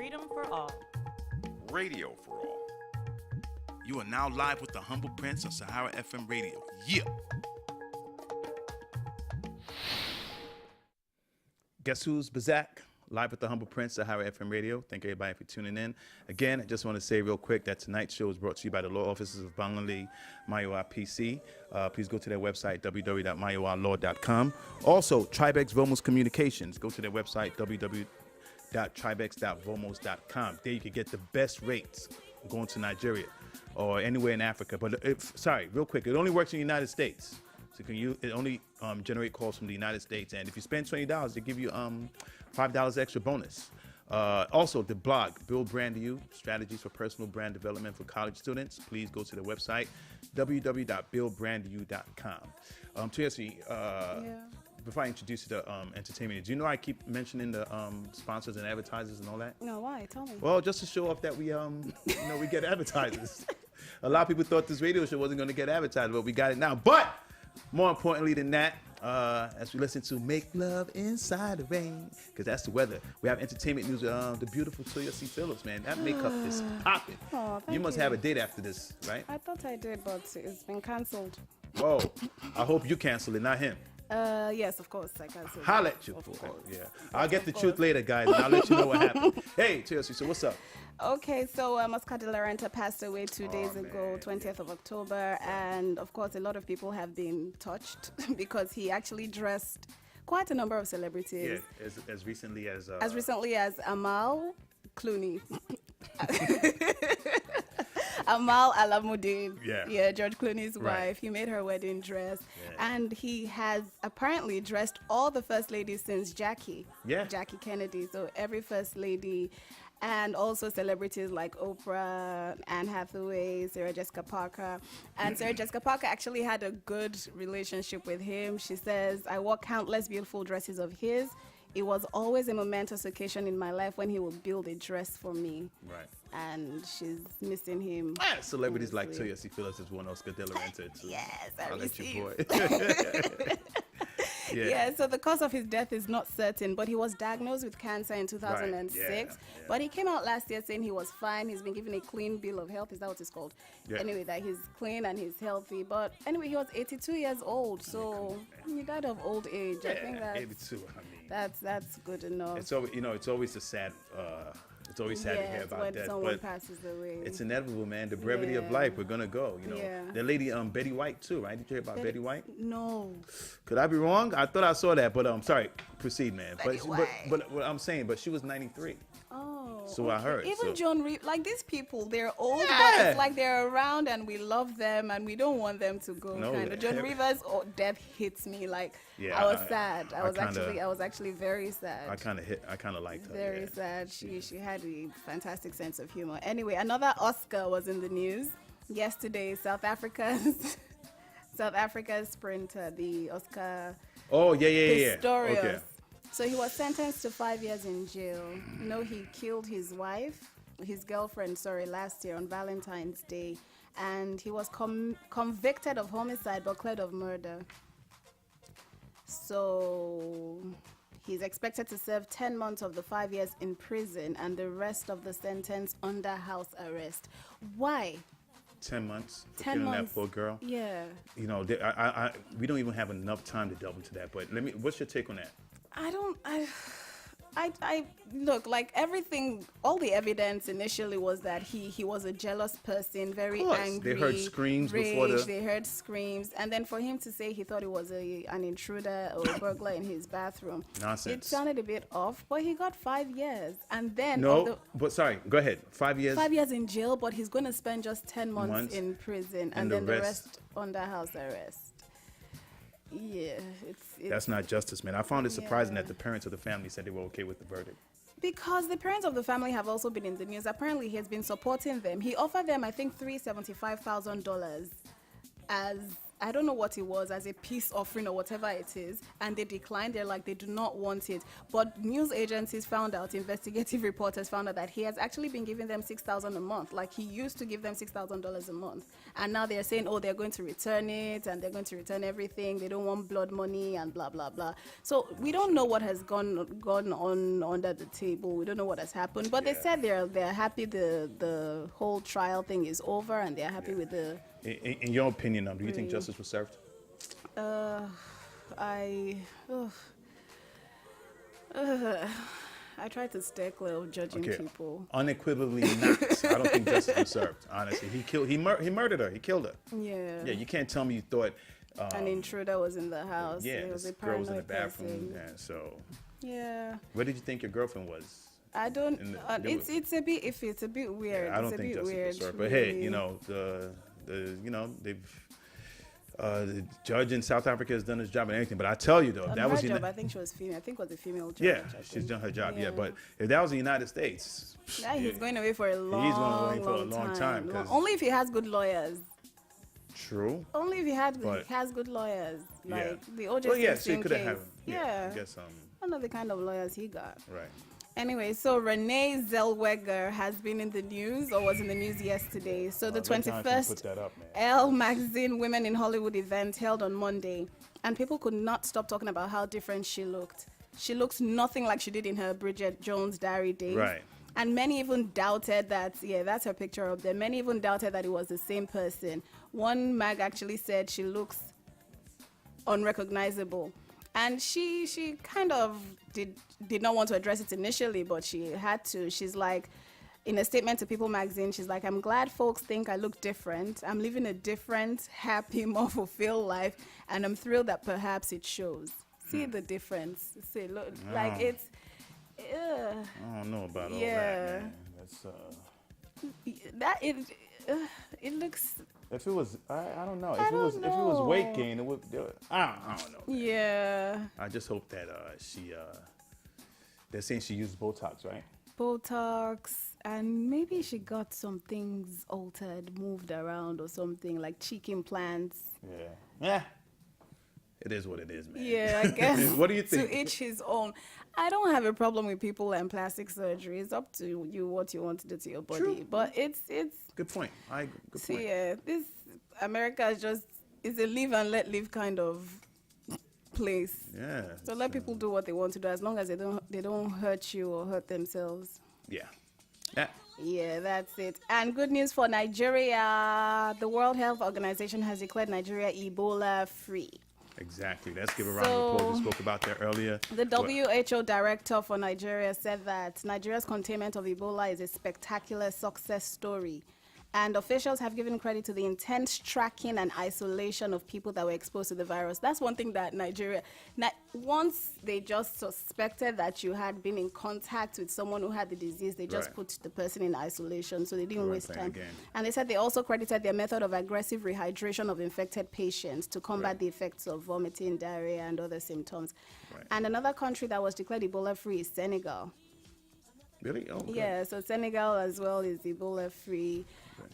freedom for all. Radio for all. You are now live with the Humble Prince on Sahara FM Radio. Yeah. Guess who's back? Live with the Humble Prince, Sahara FM Radio. Thank everybody for tuning in. Again, I just want to say real quick that tonight's show is brought to you by the law offices of Bangali Mayowa PC. Please go to their website, www.mayowalaw.com. Also, Tribex Vomos Communications. Go to their website, www.tribex.vomos.com. There you can get the best rates going to Nigeria or anywhere in Africa. But real quick, it only works in the United States. So it only generate calls from the United States. And if you spend $20, they give you $5 extra bonus. Also, the blog, Build Brand to You, Strategies for Personal Brand Development for College Students. Please go to the website, www.buildbrandtoyou.com. Toyosi, before I introduce you to entertainment, do you know I keep mentioning the sponsors and advertisers and all that? No, why? Tell me. Well, just to show off that we, we get advertisers. A lot of people thought this radio show wasn't going to get advertised, but we got it now. But more importantly than that, as we listen to Make Love Inside the Rain, because that's the weather. We have entertainment news. The beautiful Toyosi Phillips, man. That makeup is popping. Oh, you must have a date after this, right? I thought I did, but it's been cancelled. Whoa. I hope you cancel it, not him. Yes, of course, I cancelled. Holla at you. Yeah. I'll get the truth later, guys, and I'll let you know what happened. Hey, Toyosi, so what's up? Okay, so Oscar de la Renta passed away 2 days ago, 20th of October, and of course a lot of people have been touched because he actually dressed quite a number of celebrities. Yeah, as recently as... as recently as Amal Clooney. Amal Alamuddin, George Clooney's wife. He made her wedding dress, and he has apparently dressed all the first ladies since Jackie Kennedy. So every first lady, and also celebrities like Oprah, Anne Hathaway, Sarah Jessica Parker. And Sarah Jessica Parker actually had a good relationship with him. She says, "I wore countless beautiful dresses of his. It was always a momentous occasion in my life when he would build a dress for me." Right. And she's missing him. Celebrities like Toyosi Phillips has won Oscar de la Renta too. Yes, I'll let you boy. Yeah, so the cause of his death is not certain, but he was diagnosed with cancer in 2006. But he came out last year saying he was fine. He's been given a clean bill of health. Is that what it's called? Yeah. Anyway, that he's clean and he's healthy. But anyway, he was 82 years old, so he died of old age. Yeah, I think that's 82. I mean, that's good enough. It's always, it's always a sad. It's always sad to hear about when that, someone but passes away. it's inevitable, man. The brevity of life, we're gonna go. The lady Betty White too, right? Did you hear about Betty White? No. Could I be wrong? I thought I saw that, but sorry. Proceed, man. Betty White. But what I'm saying, but she was 93. Oh, so I heard. Even John Reeve, like these people, they're old, but it's like they're around and we love them and we don't want them to go. Kind of. John Reeves' death hits me like I was sad. I was actually very sad. I kind of liked her. Very sad. She had a fantastic sense of humor. Anyway, another Oscar was in the news yesterday. South Africa's sprinter, the Oscar. Oh yeah. Pistorius. Okay. So he was sentenced to 5 years in jail. He killed his girlfriend, last year on Valentine's Day. And he was convicted of homicide but cleared of murder. So he's expected to serve 10 months of the 5 years in prison and the rest of the sentence under house arrest. Why? 10 months for 10 killing months. that poor girl. Yeah. We don't even have enough time to delve into that. But what's your take on that? I look, like everything, all the evidence initially was that he was a jealous person, very angry. They heard screams They heard screams, and then for him to say he thought it was an intruder or a burglar in his bathroom. Nonsense. It sounded a bit off, but he got 5 years, and then go ahead. 5 years. 5 years in jail, but he's going to spend just 10 months in prison, and then the rest under house arrest. Yeah, that's not justice, man. I found it surprising that the parents of the family said they were okay with the verdict. Because the parents of the family have also been in the news. Apparently, he has been supporting them. He offered them, I think, $375,000 as I don't know what it was, as a peace offering or whatever it is, and they declined. They're like, they do not want it. But news agencies found out, investigative reporters found out that he has actually been giving them $6,000 a month. Like, he used to give them $6,000 a month. And now they're saying, oh, they're going to return it, and they're going to return everything. They don't want blood money and blah, blah, blah. So we don't know what has gone on under the table. We don't know what has happened. But they said they're happy the whole trial thing is over, and they're happy with the... In your opinion, do you think justice was served? I try to stay clear of judging people. Unequivocally not. I don't think justice was served, honestly. He murdered her. He killed her. Yeah. Yeah, you can't tell me you thought... an intruder was in the house. Yeah, it was this a girl was in the paranoid bathroom. person. Yeah, so... Yeah. Where did you think your girlfriend was? I don't... it's a bit iffy. It's a bit weird. Yeah, I don't think justice was served. But hey, you know, the judge in South Africa has done his job and everything. But I tell you though, that was her job. I think she was female. I think it was a female judge. Yeah, she's done her job. Yeah, but if that was the United States, he's going away for a long. He's going away for a long time. Only if he has good lawyers. True. Only if he has good lawyers. Like the OJ well, Simpson she could have case. had. I guess I know the kind of lawyers he got. Right. Anyway, so Renee Zellweger has been in the news, or was in the news yesterday. So the 21st Elle Magazine Women in Hollywood event held on Monday, and people could not stop talking about how different she looked. She looks nothing like she did in her Bridget Jones' Diary days. Right. And many even doubted that, that's her picture up there. Many even doubted that it was the same person. One mag actually said she looks unrecognizable. And she kind of did not want to address it initially, but she had to. She's like, in a statement to People magazine, she's like, I'm glad folks think I look different. I'm living a different, happy, more fulfilled life, and I'm thrilled that perhaps it shows. See the difference. See, look, like it's... I don't know about all that, man. That's, it looks... If it was, I don't know. If it was weight gain, it would. I don't know. Man. Yeah. I just hope that they're saying she used Botox, right? Botox, and maybe she got some things altered, moved around or something, like cheek implants. Yeah. It is what it is, man. Yeah, I guess. What do you think? To each his own. I don't have a problem with people and plastic surgery. It's up to you what you want to do to your body. True. But it's good point. Good point. Yeah, this America is a live and let live kind of place. Yeah. So let people do what they want to do, as long as they don't hurt you or hurt themselves. Yeah. Yeah, that's it. And good news for Nigeria. The World Health Organization has declared Nigeria Ebola free. Exactly. Let's give a round of applause. We spoke about that earlier. The WHO director for Nigeria said that Nigeria's containment of Ebola is a spectacular success story. And officials have given credit to the intense tracking and isolation of people that were exposed to the virus. That's one thing that Nigeria, once they just suspected that you had been in contact with someone who had the disease, they just put the person in isolation, so they didn't waste time. And they said they also credited their method of aggressive rehydration of infected patients to combat the effects of vomiting, diarrhea, and other symptoms. And another country that was declared Ebola-free is Senegal. Really? Oh, good. Yeah, so Senegal as well is Ebola-free.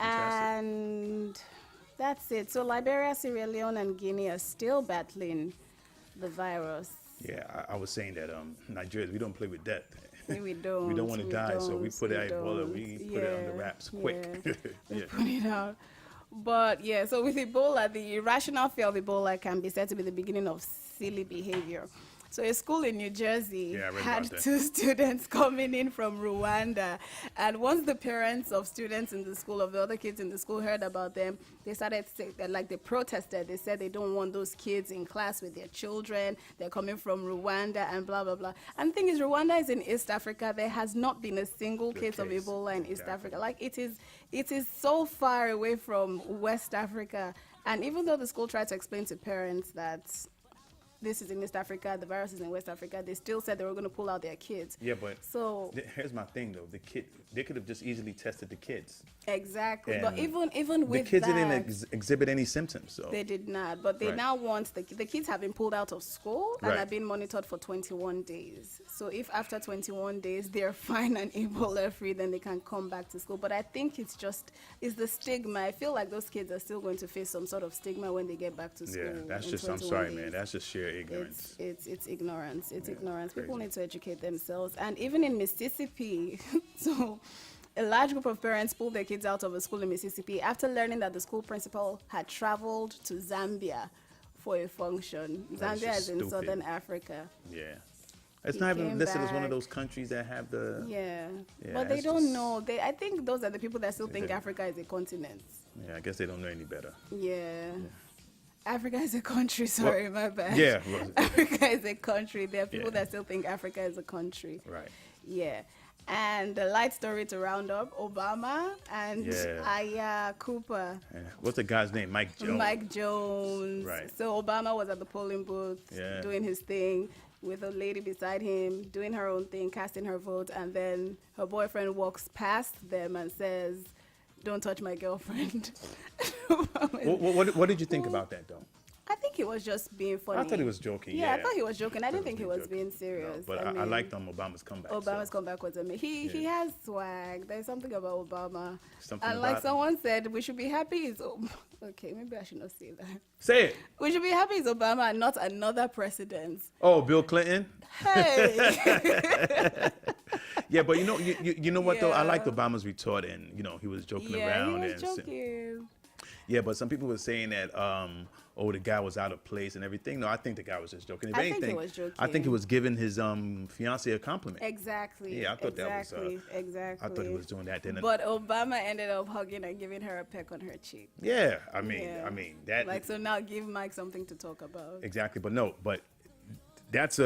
And that's it. So Liberia, Sierra Leone, and Guinea are still battling the virus. Yeah, I was saying that Nigerians, we don't play with death. We don't. We don't want to die, so we put it Ebola. We put it under wraps quick. Put it out. But yeah, so with Ebola, the irrational fear of Ebola can be said to be the beginning of silly behavior. So a school in New Jersey had 2 students coming in from Rwanda. And once the parents of students in the school, of the other kids in the school, heard about them, they started saying, they protested. They said they don't want those kids in class with their children. They're coming from Rwanda and blah, blah, blah. And the thing is, Rwanda is in East Africa. There has not been a single case of Ebola in East Africa. Like, it is so far away from West Africa. And even though the school tried to explain to parents that this is in East Africa, the virus is in West Africa, they still said they were going to pull out their kids. Yeah, but so here's my thing though: they could have just easily tested the kids. Exactly, And but even with the kids that, didn't exhibit any symptoms. So they did not. But they now want the kids have been pulled out of school and are being monitored for 21 days. So if after 21 days they're fine and Ebola free, then they can come back to school. But I think it's the stigma. I feel like those kids are still going to face some sort of stigma when they get back to school. Yeah, that's just, I'm sorry, man. That's just sheer ignorance. It's ignorance. It's ignorance. People need to educate themselves. And even in Mississippi, so a large group of parents pulled their kids out of a school in Mississippi after learning that the school principal had traveled to Zambia for a function. Zambia is in southern Africa. Yeah. It's not even listed as one of those countries that have the... Yeah, but they don't know. I think those are the people that still think Africa is a continent. Yeah, I guess they don't know any better. Yeah. Africa is a country, sorry, my bad. Yeah. Africa is a country. There are people that still think Africa is a country. Right. Yeah. And the light story to round up, Obama and Aya Cooper. Yeah. What's the guy's name? Mike Jones. Mike Jones. Right. So Obama was at the polling booth doing his thing with a lady beside him, doing her own thing, casting her vote, and then her boyfriend walks past them and says, "Don't touch my girlfriend." What did you think about that, though? I think he was just being funny. I thought he was joking. Yeah, I thought he was joking. I didn't think he was being serious. No, but I liked Obama's comeback. Obama's comeback was amazing. He has swag. There's something about Obama. Something and like someone said, we should be happy. Okay, maybe I should not say that. Say it. We should be happy it's Obama and not another president. Oh, Bill Clinton? Hey. Yeah, but you know what though? I liked Obama's retort, and he was joking around. He was joking. Yeah, but some people were saying that the guy was out of place and everything. No, I think the guy was just joking. If I anything, think he was joking. I think he was giving his fiance a compliment. Exactly. Yeah, I thought that was exactly. I thought he was doing that. Then, but Obama ended up hugging and giving her a peck on her cheek. Yeah, I mean that. Like, so now give Mike something to talk about. Exactly, but that's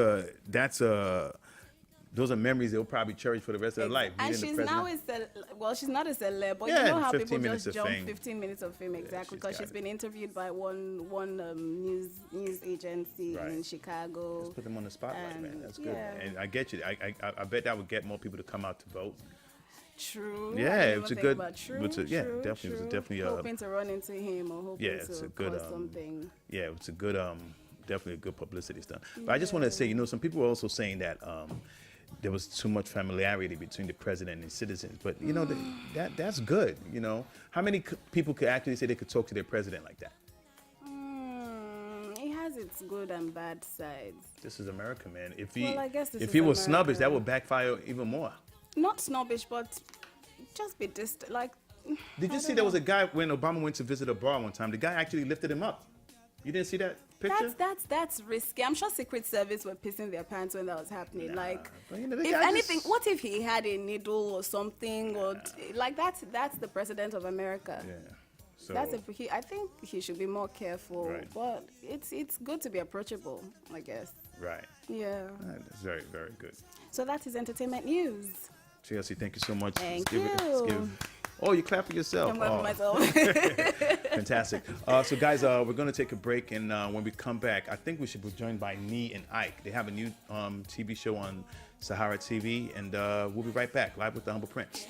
those are memories they'll probably cherish for the rest of their life. And she's now she's not a celeb, but you know how people just jump 15 minutes of fame, exactly, because she's been interviewed by one news agency in Chicago. Just put them on the spotlight, man. That's good. And I get you. I bet that would get more people to come out to vote. True. Yeah, it's a good. True. Definitely. Hoping to run into him or hoping to cause something. Yeah, it's a good. Definitely a good publicity stunt. But I just want to say, some people were also saying that there was too much familiarity between the president and citizens. But that's good. How many people could actually say they could talk to their president like that? It has its good and bad sides. This is America, man. If he was snobbish, that would backfire even more. Not snobbish, but just be distant. Like, did you see there was a guy when Obama went to visit a bar one time? The guy actually lifted him up. You didn't see that picture? That's risky. I'm sure Secret Service were pissing their pants when that was happening. If anything, what if he had a needle or something, or that's the president of America. Yeah. So I think he should be more careful. Right. But it's good to be approachable, I guess. Right. Yeah. That's very, very good. So that is entertainment news. Toyosi, thank you so much. Thank you. Oh, you clap for yourself. I'm clapping myself. Fantastic. So, guys, we're going to take a break, and when we come back, I think we should be joined by Nee and Ike. They have a new TV show on Sahara TV, and we'll be right back, live with the Humble Prince.